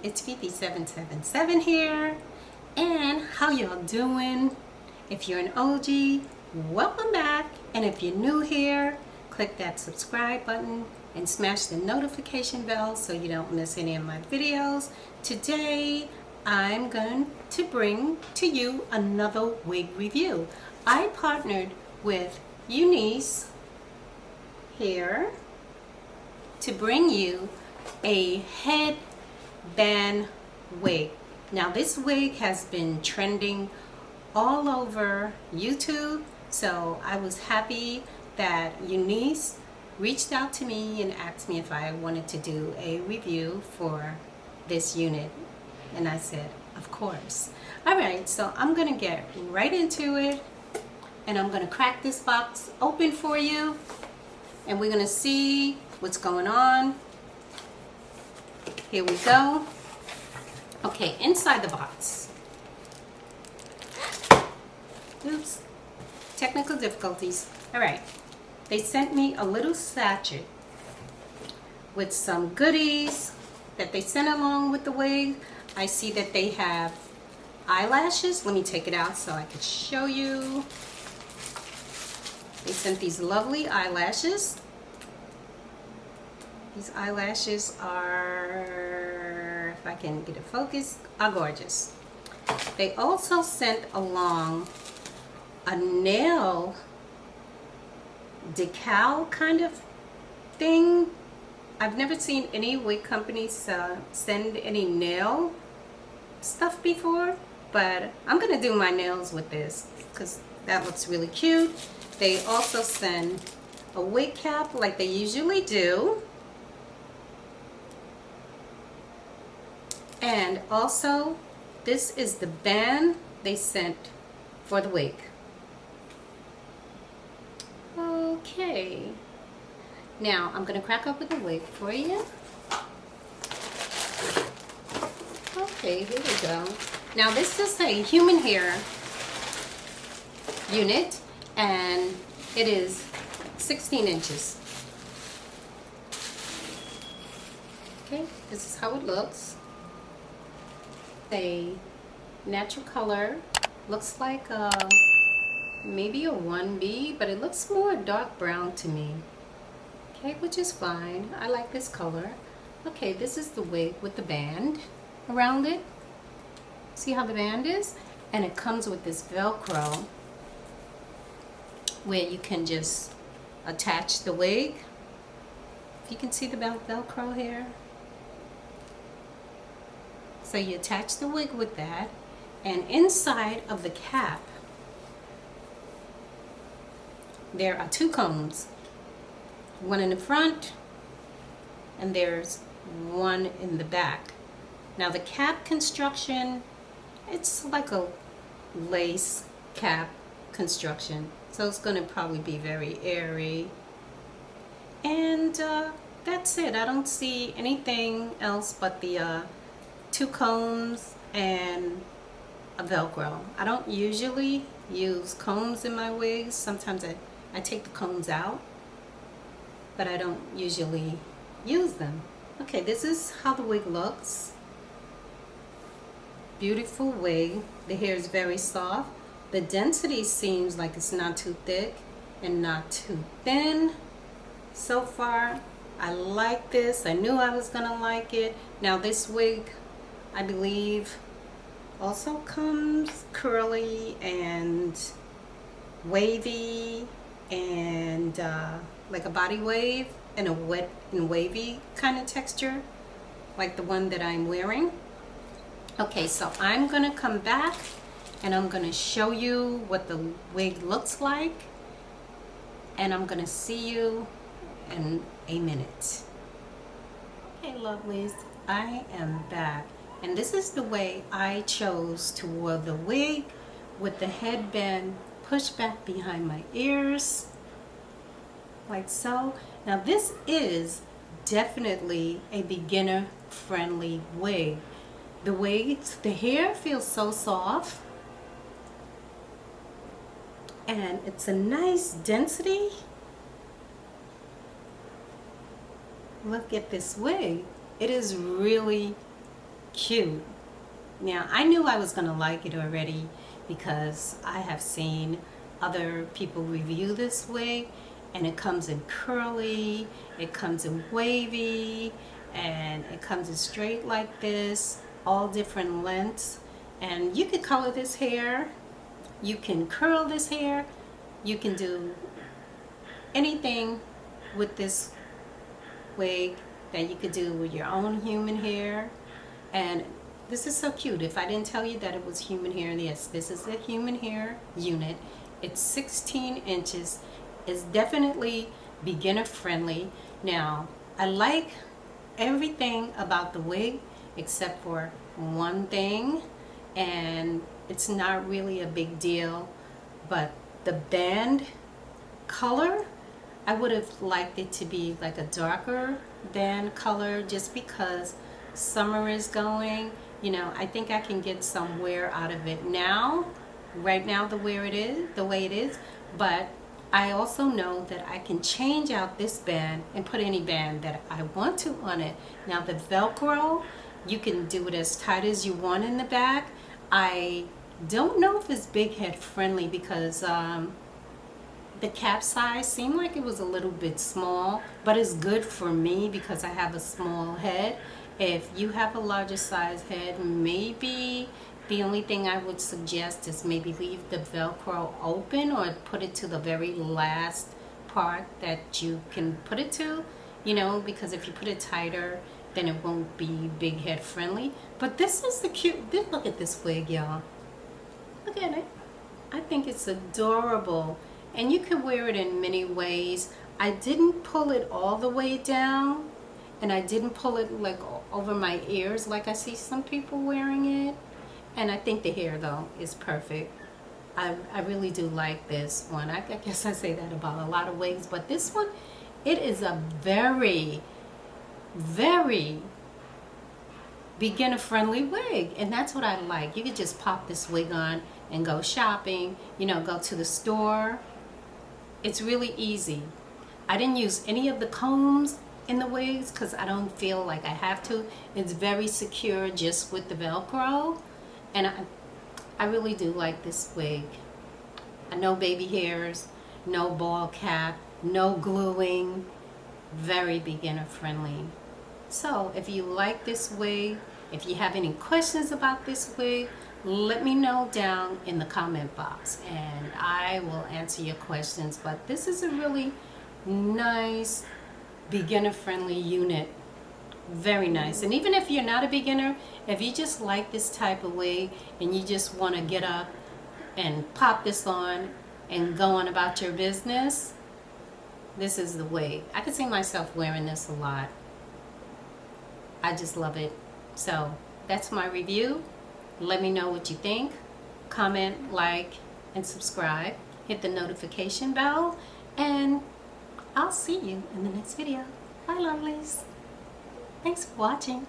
it's Fifi777 here, and how y'all doing? If you're an OG, welcome back, and if you're new here, click that subscribe button and smash the notification bell so you don't miss any of my videos. Today I'm going to bring to you another wig review. I partnered with Unice here to bring you a headband wig. Now this wig has been trending all over YouTube, so I was happy that Unice reached out to me and asked me if I wanted to do a review for this unit, and I said of course. Alright, so I'm gonna get right into it, and I'm gonna crack this box open for you, and we're gonna see what's going on. Here we go. Okay, inside the box. Oops, technical difficulties. All right, they sent me a little sachet with some goodies that they sent along with the wig. I see that they have eyelashes. Let me take it out so I can show you. They sent these lovely eyelashes. These eyelashes are, if I can get a focus, are gorgeous. They also sent along a nail decal kind of thing. I've never seen any wig companies send any nail stuff before, but I'm gonna do my nails with this because that looks really cute. They also send a wig cap like they usually do. And also, this is the band they sent for the wig. Okay. Now, I'm going to crack open the wig for you. Okay, here we go. Now, this is a human hair unit, and it is 16 inches. Okay, this is how it looks. A natural color, looks like maybe a 1B, but it looks more dark brown to me. Okay, which is fine. I like this color. Okay, this is the wig with the band around it. See how the band is? And it comes with this Velcro where you can just attach the wig. If you can see the Velcro here. So you attach the wig with that, and inside of the cap there are two combs, one in the front and there's one in the back. Now the cap construction, it's like a lace cap construction, so it's going to probably be very airy, and that's it. I don't see anything else but the two combs and a Velcro. I don't usually use combs in my wigs. Sometimes I take the combs out, but I don't usually use them. Okay, this is how the wig looks. Beautiful wig. The hair is very soft. The density seems like it's not too thick and not too thin. So far, I like this. I knew I was gonna like it. Now this wig, I believe, also comes curly and wavy and like a body wave and a wet and wavy kind of texture, like the one that I'm wearing. Okay, so I'm gonna come back and I'm gonna show you what the wig looks like, and I'm gonna see you in a minute. Okay, lovelies, I am back. And this is the way I chose to wear the wig, with the headband pushed back behind my ears, like so. Now this is definitely a beginner friendly wig. The hair feels so soft, and it's a nice density. Look at this wig. It is really cute. Now, I knew I was going to like it already because I have seen other people review this wig, and it comes in curly, it comes in wavy, and it comes in straight like this, all different lengths. And you can color this hair, you can curl this hair, you can do anything with this wig that you could do with your own human hair. And this is so cute. If I didn't tell you that it was human hair, yes, this is a human hair unit. It's 16 inches. It's definitely beginner friendly. Now, I like everything about the wig except for one thing, and it's not really a big deal, but the band color, I would have liked it to be like a darker band color just because summer is going. You know, I think I can get some wear out of it now, right now the way it is, but I also know that I can change out this band and put any band that I want to on it. Now the Velcro, you can do it as tight as you want in the back. I don't know if it's big head friendly because the cap size seemed like it was a little bit small, but it's good for me because I have a small head. If you have a larger size head, maybe the only thing I would suggest is maybe leave the Velcro open or put it to the very last part that you can put it to, you know, because if you put it tighter, then it won't be big head friendly. But this is the cute, look at this wig, y'all. Look at it. I think it's adorable. And you can wear it in many ways. I didn't pull it all the way down, and I didn't pull it like over my ears like I see some people wearing it. And I think the hair though is perfect. I really do like this one. I guess I say that about a lot of wigs, but this one, it is a very, very beginner friendly wig, and that's what I like. You could just pop this wig on and go shopping, you know, go to the store. It's really easy. I didn't use any of the combs in the wigs because I don't feel like I have to. It's very secure just with the Velcro, and I really do like this wig. No baby hairs, no ball cap, no gluing, very beginner friendly. So if you like this wig, if you have any questions about this wig, let me know down in the comment box and I will answer your questions. But this is a really nice beginner friendly unit. Very nice. And even if you're not a beginner, if you just like this type of wig and you just want to get up and pop this on and go on about your business, this is the wig. I could see myself wearing this a lot. I just love it. So that's my review. Let me know what you think. Comment, like, and subscribe. Hit the notification bell, and I'll see you in the next video. Bye, lovelies. Thanks for watching.